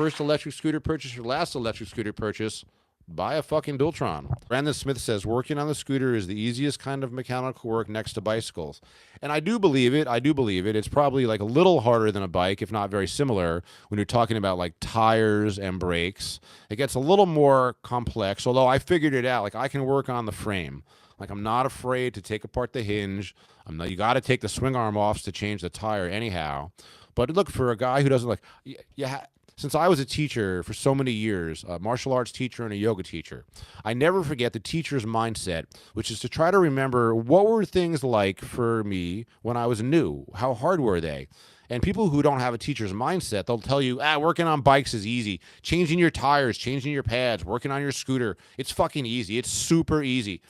first electric scooter purchase, your last electric scooter purchase, buy a fucking Dualtron. Brandon Smith says, working on the scooter is the easiest kind of mechanical work next to bicycles. And I do believe it. It's probably like a little harder than a bike, if not very similar, when you're talking about like tires and brakes. It gets a little more complex, although I figured it out. Like I can work on the frame. Like I'm not afraid to take apart the hinge. You got to take the swing arm off to change the tire anyhow. But look, for a guy who doesn't like, since I was a teacher for so many years, a martial arts teacher and a yoga teacher, I never forget the teacher's mindset, which is to try to remember what were things like for me when I was new? How hard were they? And people who don't have a teacher's mindset, they'll tell you, working on bikes is easy. Changing your tires, changing your pads, working on your scooter, it's fucking easy. It's super easy.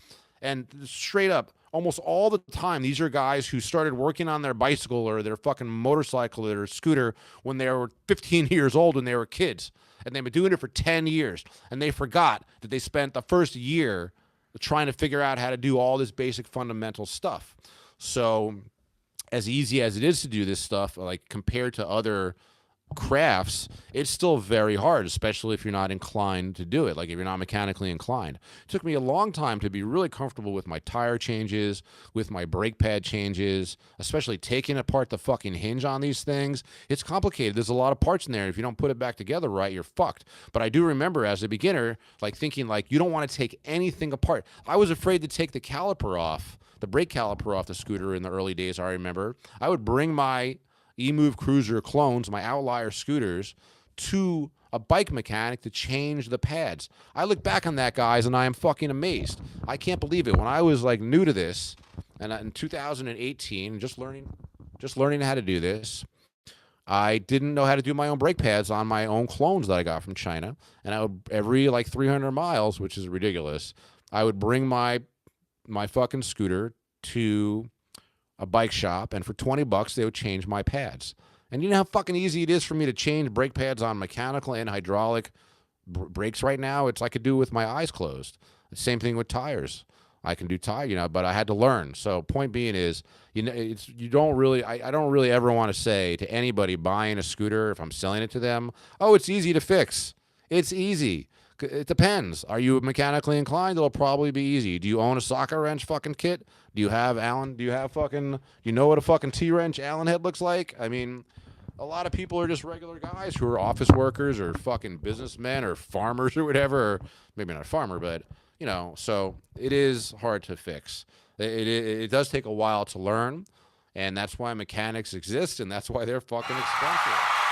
And straight up, almost all the time, these are guys who started working on their bicycle or their fucking motorcycle or their scooter when they were 15 years old when they were kids. And they've been doing it for 10 years. And they forgot that they spent the first year trying to figure out how to do all this basic fundamental stuff. So as easy as it is to do this stuff, like compared to other crafts, it's still very hard, especially if you're not inclined to do it, like if you're not mechanically inclined. It took me a long time to be really comfortable with my tire changes, with my brake pad changes, especially taking apart the fucking hinge on these things. It's complicated. There's a lot of parts in there. If you don't put it back together right, you're fucked. But I do remember as a beginner, like thinking like, you don't want to take anything apart. I was afraid to take the caliper off, the brake caliper off the scooter in the early days. I remember I would bring my E-Move Cruiser clones, my Outlier scooters, to a bike mechanic to change the pads. I look back on that, guys, and I am fucking amazed. I can't believe it. When I was like new to this, and in 2018, just learning how to do this, I didn't know how to do my own brake pads on my own clones that I got from China. And I would, every like 300 miles, which is ridiculous, I would bring my fucking scooter to a bike shop, and for $20 they would change my pads. And you know how fucking easy it is for me to change brake pads on mechanical and hydraulic brakes right now? It's like I could do with my eyes closed. The same thing with tires. I can do tire, but I had to learn. So point being is, I don't really ever want to say to anybody buying a scooter, if I'm selling it to them, oh, it's easy to fix. It's easy. It depends. Are you mechanically inclined? It'll probably be easy. Do you own a socket wrench fucking kit? Do you have you know what a fucking T-wrench Allen head looks like? I mean, a lot of people are just regular guys who are office workers or fucking businessmen or farmers or whatever. Or maybe not a farmer, but, so it is hard to fix. It does take a while to learn, and that's why mechanics exist, and that's why they're fucking expensive.